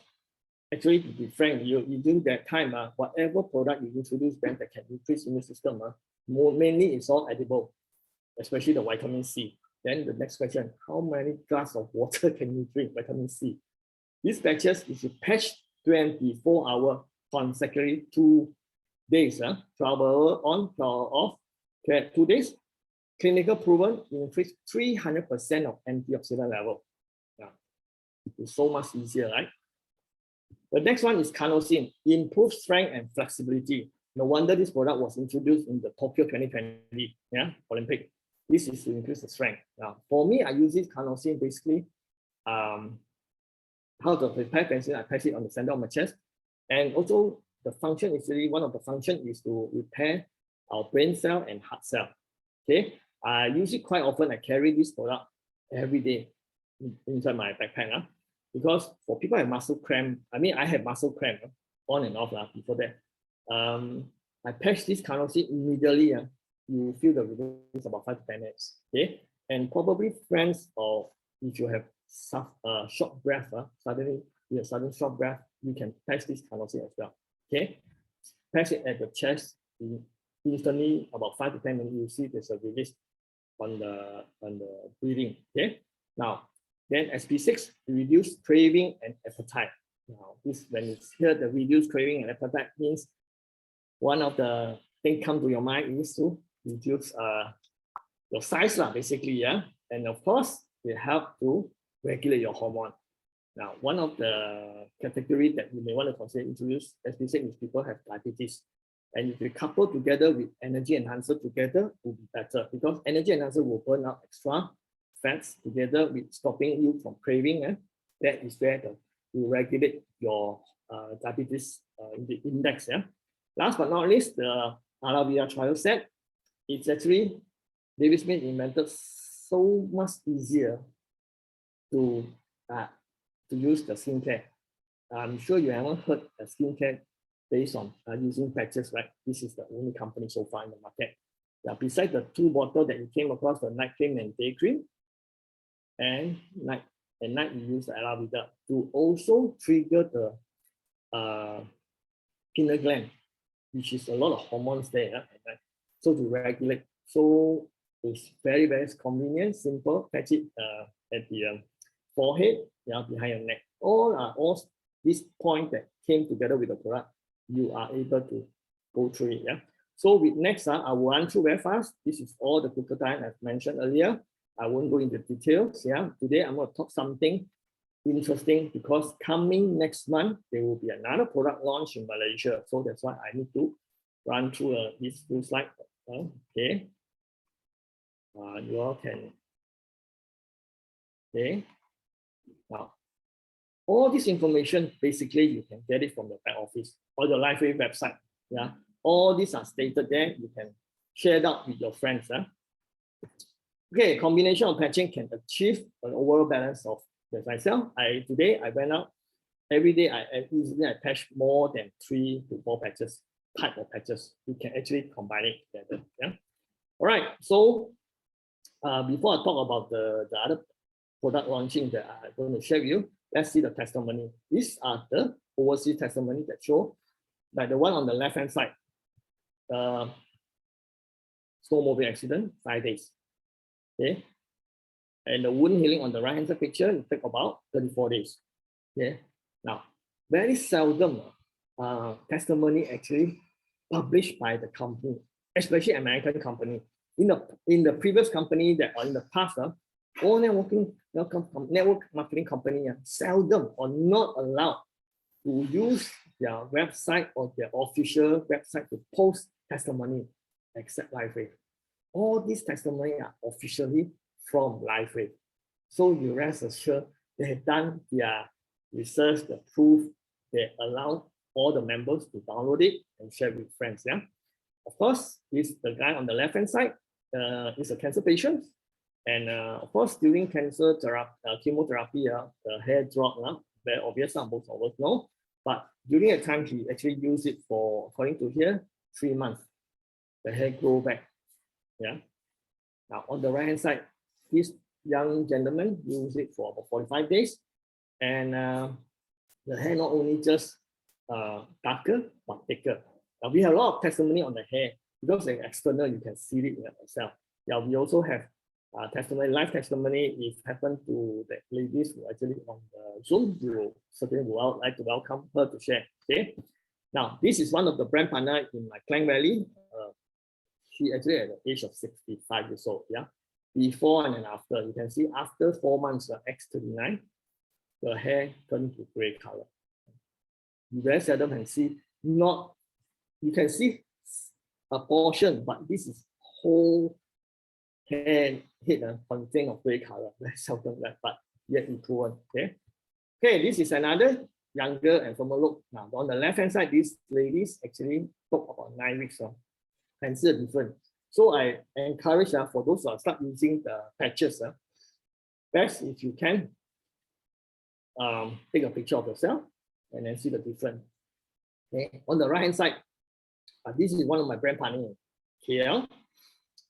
actually, to be frank, you during that time, whatever product you introduce then that can increase immune system, mainly it's all edible, especially the vitamin C. Then the next question, how many glasses of water can you drink vitamin C? These patches, if you patch 24 hours consecutively 2 days, 12 hours on, 12 hours off, 2 days, clinical proven increase 300% of antioxidant level. Yeah. It's so much easier, right? The next one is carnosine, improve strength and flexibility. No wonder this product was introduced in the Tokyo 2020 Olympic. This is to increase the strength. Now, for me, I use this carnosine basically, how to prepare pencil, I press it on the center of my chest. And also the function is really, one of the function is to repair our brain cell and heart cell. Okay, I use it quite often. I carry this product every day inside my backpack. Because for people who have muscle cramp, I have muscle cramp on and off before that. I patch this carnosine immediately. You feel the release about 5 to 10 minutes. Okay, and probably friends, or if you have short breath, suddenly you have sudden short breath, you can patch this carnosine as well. Okay, patch it at the chest. Instantly, about 5 to 10 minutes, you see there's a release on the breathing. Okay, now then SP6 reduce craving and appetite. Now this, when you hear the reduce craving and appetite, means one of the things come to your mind is to reduce your size basically, and of course it help to regulate your hormone. Now, one of the categories that you may want to consider introduce SP6 is people have diabetes. And if you couple together with energy enhancer together, it will be better, because energy enhancer will burn out extra fats together with stopping you from craving. That is where you regulate your diabetes index. Last but not least, the adalah trial set. It's actually, David Smith invented so much easier to use the skincare. I'm sure you haven't heard a skincare based on using patches, right? This is the only company so far in the market. Besides the 2 bottles that you came across, the night cream and day cream, and at night you use the adalah to also trigger the pineal gland, which is a lot of hormones there at night. So to regulate. So it's very, very convenient, simple. Patch it at the forehead, behind your neck. All these points that came together with the product, you are able to go through it. So with next, I will run through very fast. This is all the glutathione I've mentioned earlier. I won't go into details. Today I'm going to talk something interesting, because coming next month there will be another product launch in Malaysia. So that's why I need to run through these two slides. Okay. You all can. Okay. Now, all this information, basically, you can get it from the back office or the LifeWave website. Yeah. All these are stated there. You can share it out with your friends. Okay, combination of patching can achieve an overall balance of as myself. Today I went out every day. I patch more than 3 to 4 patches, type of patches. You can actually combine it together. Yeah. All right. So before I talk about the other product launching that I'm going to share with you, let's see the testimony. These are the overseas testimony that show, like the one on the left hand side. Snowmobile accident, 5 days. Okay. And the wound healing on the right hand side picture, it took about 34 days. Okay. Now, very seldom testimony actually published by the company, especially American company. In the previous company that are in the past, all network marketing company seldom or not allowed to use their website or their official website to post testimony except LifeWave. All these testimony are officially from LifeWave. So you rest assured they have done their research, the proof, they allow all the members to download it and share with friends. Yeah. Of course, this the guy on the left hand side is a cancer patient. And of course, during cancer therapy, chemotherapy, the hair drop, very obvious, most of us know. But during that time, he actually used it for, according to here, 3 months. The hair grow back. Yeah. Now on the right hand side, this young gentleman used it for about 45 days, and the hair not only just darker but thicker. Now we have a lot of testimony on the hair because the external you can see it yourself. Yeah, we also have testimony, live testimony. If happen to the ladies who actually on the Zoom, we will certainly would like to welcome her to share. Okay. Now this is one of the brand partner in my Klang Valley. She actually at the age of 65 years old. Yeah. Before and then after, you can see after 4 months, X39, the hair turned to gray color. You very seldom can see, you can see a portion, but this is whole hair head contain of gray color. Very seldom that, but yet improved. Okay. Okay, this is another younger and former look. Now on the left hand side, these ladies actually took about 9 weeks. And see the difference. So I encourage for those who start using the patches, best if you can take a picture of yourself and then see the difference. Okay. On the right hand side, this is one of my brand partners here.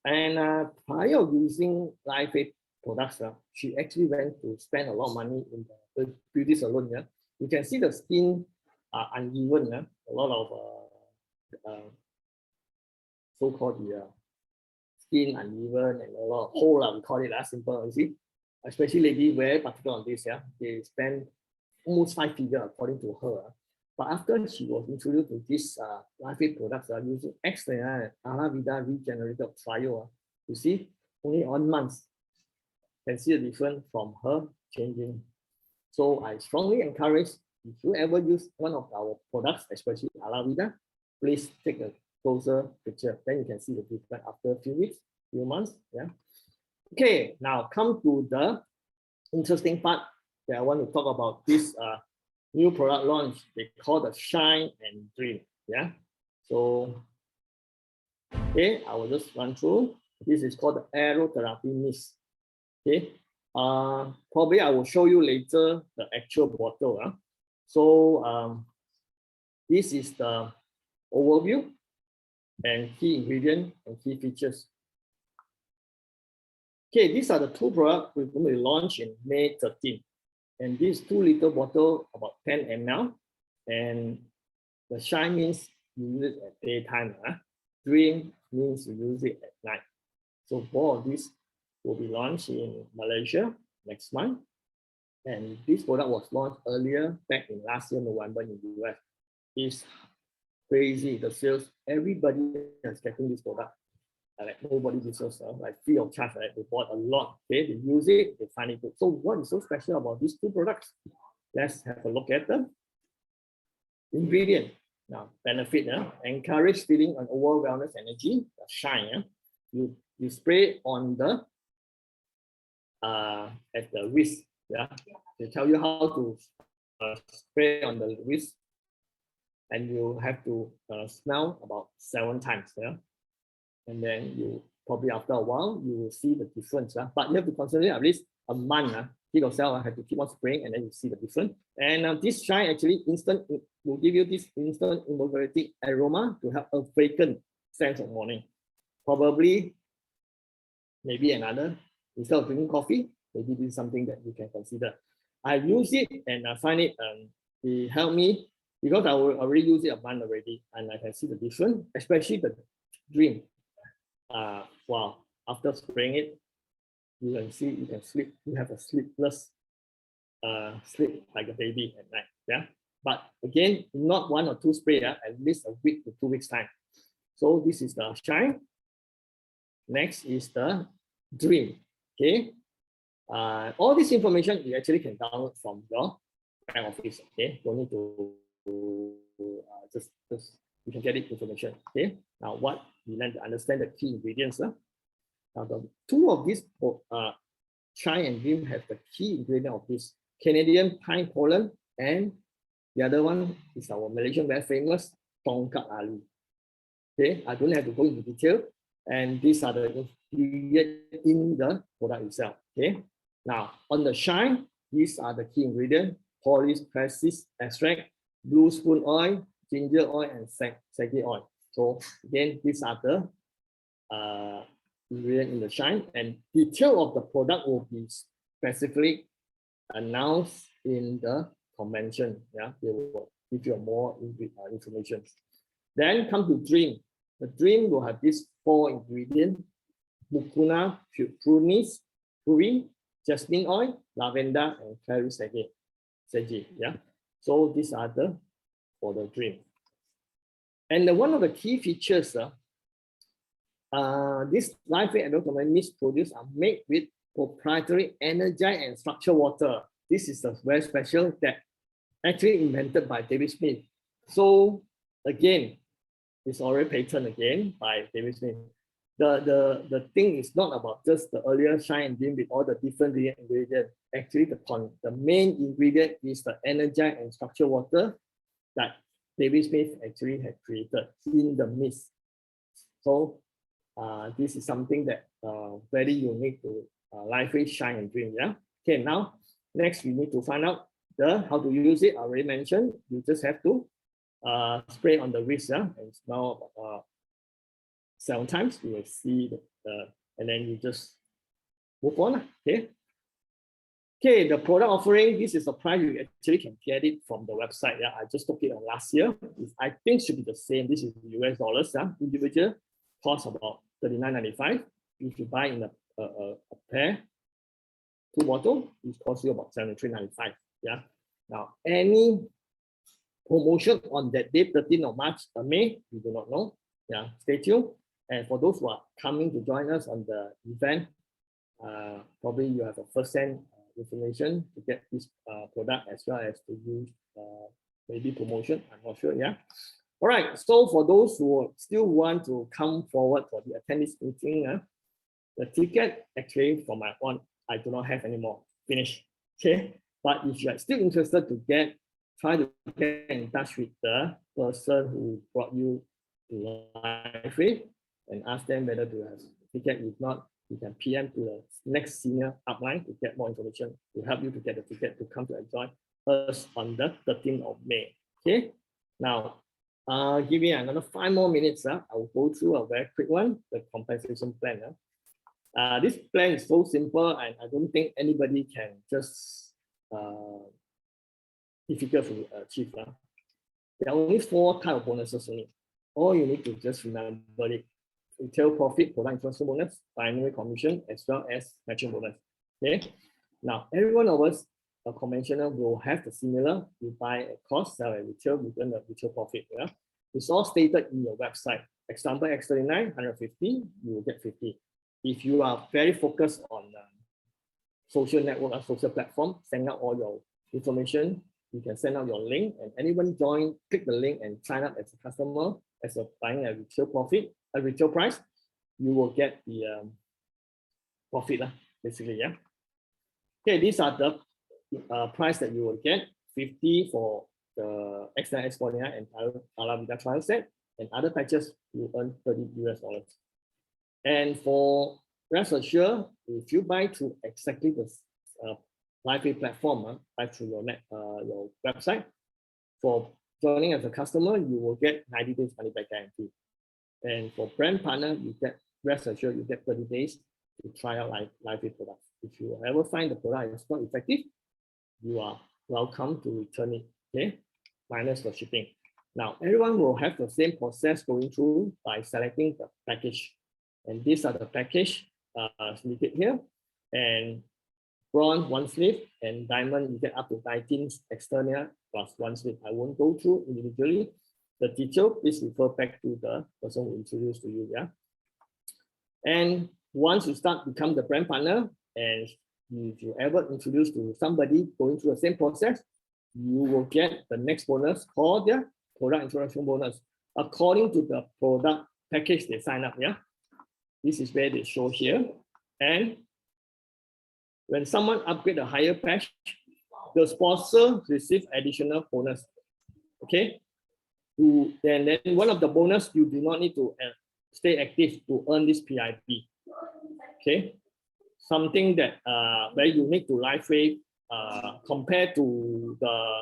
And prior of using LifeWave products, she actually went to spend a lot of money in the beauty salon. Yeah. You can see the skin uneven, a lot of so-called the skin uneven and a lot of hole, we call it simple, you see. Especially ladies very particular on this, yeah. They spend almost 5 figures according to her. But after she was introduced to this LifeWave products using extra adalah regenerated trial, you see, only 1 month can see the difference from her changing. So I strongly encourage, if you ever use one of our products, especially adalah, please take a closer picture. Then you can see the difference after a few weeks, few months. Yeah. Okay, now come to the interesting part that I want to talk about this new product launch. They call the Shine and Dream. Yeah. So, okay, I will just run through. This is called the aerotherapy mist. Okay. Probably I will show you later the actual bottle. So this is the overview and key ingredient and key features. Okay, these are the 2 products we're going to launch in May 13. And this 2-liter bottle, about 10 ml. And the Shine means you use it at daytime. Dream means you use it at night. So both of these will be launched in Malaysia next month. And this product was launched earlier, back in last year, November in the US. It's crazy, the sales. Everybody is getting this product. Like nobody uses, like free of charge, right? They bought a lot. Okay, they use it, they find it good. So what is so special about these 2 products? Let's have a look at them. Ingredient. Now, benefit, encourage feeling an overall wellness energy, shine. You spray on the at the wrist. Yeah, they tell you how to spray on the wrist, and you have to smell about 7 times. Yeah, and then you probably after a while you will see the difference. But you have to consider at least a month. He yourself have to keep on spraying, and then you see the difference. And this shine actually will give you this instant invigorating aroma to have a vacant sense of morning. Probably, maybe another, instead of drinking coffee, maybe this is something that you can consider. I use it and I find it helped me because I already use it a month already, and I can see the difference, especially the dream. Wow, after spraying it, you can see you can sleep. You have a sleepless sleep like a baby at night. Yeah, but again, not 1 or 2 spray. At least a week to 2 weeks time. So this is the shine. Next is the dream. Okay, all this information you actually can download from your back office. Okay, don't need to just you can get it information. Okay, now what we learn to understand the key ingredients. Now the 2 of these shine and dream have the key ingredient of this Canadian pine pollen, and the other one is our Malaysian very famous tongkat ali. Okay, I don't have to go into detail, and these are the ingredients in the product itself. Okay, now on the shine, these are the key ingredients: polycressis extract, blue spoon oil, ginger oil, and sake oil. So again, these are the ingredient in the shine, and detail of the product will be specifically announced in the convention. Yeah, they will give you more information. Then come to dream. The dream will have these 4 ingredients: mucuna prunis, purine, jasmine oil, lavender, and clary sage. Yeah, so these are the for the dream. And one of the key features, these lightweight adult mist products are made with proprietary energized and structured water. This is a very special that actually invented by David Smith. So again, it's already patented again by David Smith. The thing is not about just the earlier shine and dream with all the different ingredients. Actually, the main ingredient is the energized and structured water that David Smith actually had created in the mist. So this is something that very unique to lightweight shine and dream. Yeah. Okay. Now, next we need to find out how to use it. I already mentioned. You just have to spray on the wrist. Yeah, and smell 7 times. You will see and then you just move on. Okay. Okay, the product offering, this is a price you actually can get it from the website. Yeah, I just took it on last year. I think should be the same. This is US dollars. Yeah, individual cost about $39.95. If you buy in a pair, 2 bottles, it costs you about $73.95. Yeah. Now, any promotion on that day, 13th of March or May, we do not know. Yeah, stay tuned. And for those who are coming to join us on the event, probably you have a first-hand information to get this product as well as to use maybe promotion. I'm not sure. Yeah. All right. So for those who still want to come forward for the attendance meeting, the ticket actually for my one I do not have anymore. Finished. Okay. But if you are still interested to try to get in touch with the person who brought you to live and ask them whether to have a ticket. If not, you can PM to the next senior upline to get more information to help you to get the ticket to come to join us on the 13th of May. Okay. Now, give me another 5 more minutes. I will go through a very quick one, the compensation plan. This plan is so simple, and I don't think anybody can just difficult to achieve. There are only 4 types of bonuses only. All you need to just remember it: retail profit, product influencer bonus, binary commission, as well as matching bonus. Okay. Now, every one of us, a conventional, will have the similar. You buy a cost, sell at retail, return the retail profit. Yeah, it's all stated in your website. Example X39, 150, you will get 50. If you are very focused on social network or social platform, send out all your information you can send out your link, and anyone join, click the link and sign up as a customer, as a buying a retail price, you will get the profit, basically, yeah. Okay, these are the price that you will get: 50 for the extra Exponia and adalah trial set, and other patches you earn $30. And for rest assured, if you buy through exactly the LiveWave platform, buy through your website, for joining as a customer, you will get 90 days money back guarantee. And for brand partner, you get, rest assured, you get 30 days to try out LiveWave products. If you ever find the product is not effective, you are welcome to return it, okay? Minus the shipping. Now, everyone will have the same process going through by selecting the package. And these are the package listed here. And bronze, 1 sleeve, and diamond, you get up to 19 external plus 1 sleeve. I won't go through individually. The detail, please refer back to the person who introduced to you, yeah? And once you start become the brand partner, and if you ever introduce to somebody going through the same process, you will get the next bonus called the product introduction bonus, according to the product package they sign up, yeah? This is where they show here. And when someone upgrade a higher patch, the sponsor receive additional bonus, okay? Then one of the bonus, you do not need to stay active to earn this PIP, okay? Something that very unique to LiveWave compared to the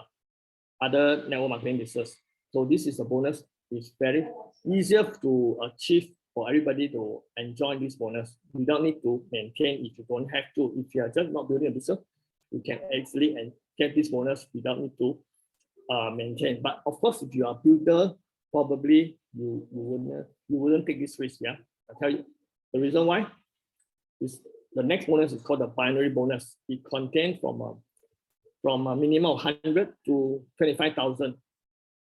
other network marketing business. So this is a bonus. It's very easier to achieve for everybody to enjoy this bonus. You don't need to maintain if you don't have to. If you are just not building a business, you can actually get this bonus without need to maintain. But of course, if you are a builder, probably you wouldn't take this risk. Yeah, I'll tell you the reason why. Is the next bonus is called the binary bonus. It contains from a minimum of 100 to 25,000.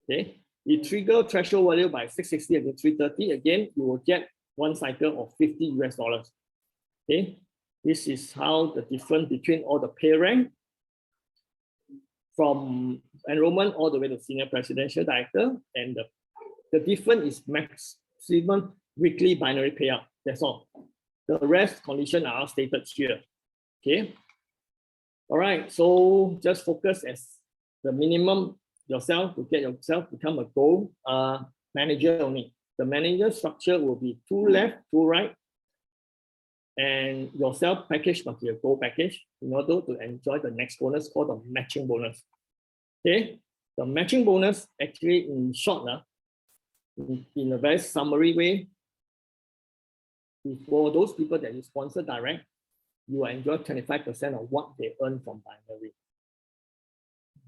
Okay, it trigger threshold value by 660 against 330. Again, you will get one cycle of $50. Okay, this is how the difference between all the pay rank from enrollment all the way to senior presidential director, and the difference is maximum weekly binary payout. That's all. The rest conditions are stated here. Okay. All right. So just focus as the minimum yourself to get yourself become a goal manager only. The manager structure will be 2 left, 2 right, and your self package must be a goal package in order to enjoy the next bonus called the matching bonus. Okay, the matching bonus actually in short, in a very summary way, for those people that you sponsor direct, you will enjoy 25% of what they earn from binary.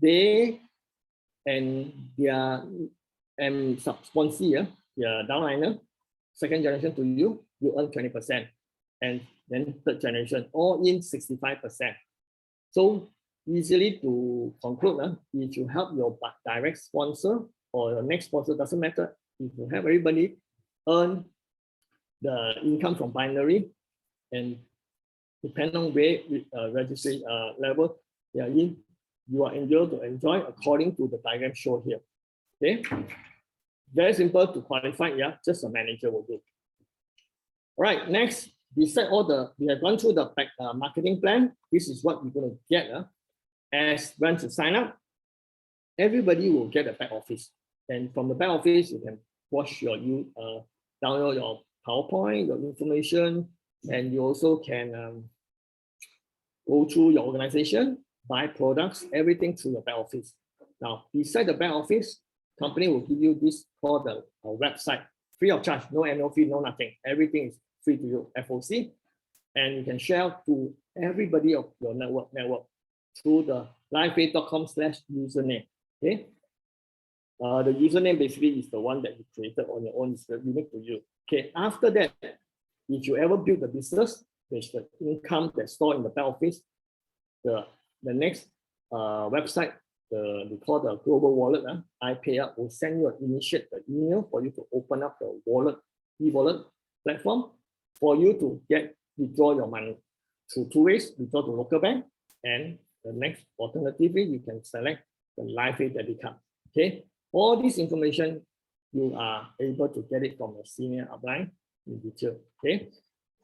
They and their sponsee, their downliner, second generation to you, you earn 20%. And then third generation, all in 65%. So easily to conclude, if you help your direct sponsor or your next sponsor, doesn't matter. If you have everybody earn the income from binary, and depending on where registry level they are in, you are able to enjoy according to the diagram shown here. Okay, very simple to qualify. Yeah, just a manager will do. All right, next, beside all we have gone through the marketing plan. This is what you're going to get as once you sign up. Everybody will get a back office, and from the back office you can watch download your PowerPoint, your information, and you also can go through your organization, buy products, everything through your back office. Now, beside the back office, company will give you this called the website, free of charge, no annual fee, no nothing. Everything is free to you, FOC, and you can share to everybody of your network through the livewave.com/username. Okay, the username basically is the one that you created on your own, it's unique to you. Okay, after that, if you ever build the business, there's the income that's stored in the back office. The next website, we call the global wallet, iPayout, will send you initiate the email for you to open up the wallet, e-wallet platform for you to withdraw your money through 2 ways: withdraw to local bank, and the next alternatively, you can select the life way that become. Okay, all this information you are able to get it from your senior upline in detail. Okay,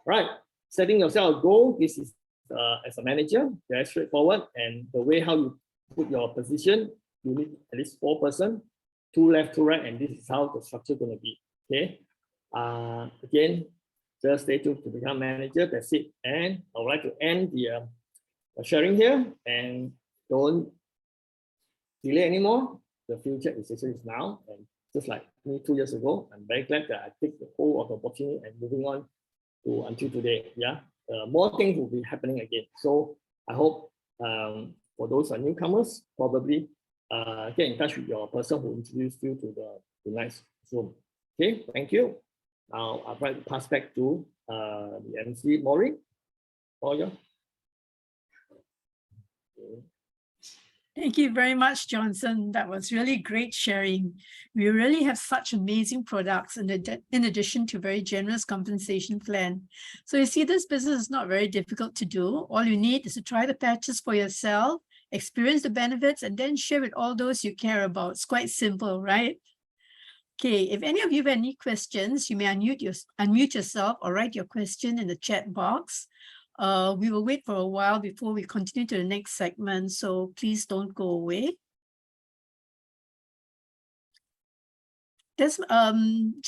all right. Setting yourself a goal. This is as a manager, very straightforward, and the way how you put your position, you need at least 4 persons, 2 left, 2 right, and this is how the structure going to be. Okay. Again, just stay tuned to become manager. That's it. And I would like to end the sharing here, and don't delay anymore. The future is now, and just like me 2 years ago, I'm very glad that I take the whole of the opportunity and moving on to until today. Yeah, more things will be happening again. So I hope for those newcomers, probably get in touch with your person who introduced you to the next Zoom. Okay, thank you. Now I'd like to pass back to the MC Maureen. Oh, yeah. Thank you very much, Johnson. That was really great sharing. We really have such amazing products in addition to very generous compensation plan. So you see, this business is not very difficult to do. All you need is to try the patches for yourself, experience the benefits, and then share with all those you care about. It's quite simple, right? Okay, if any of you have any questions, you may unmute yourself or write your question in the chat box. We will wait for a while before we continue to the next segment, so please don't go away. John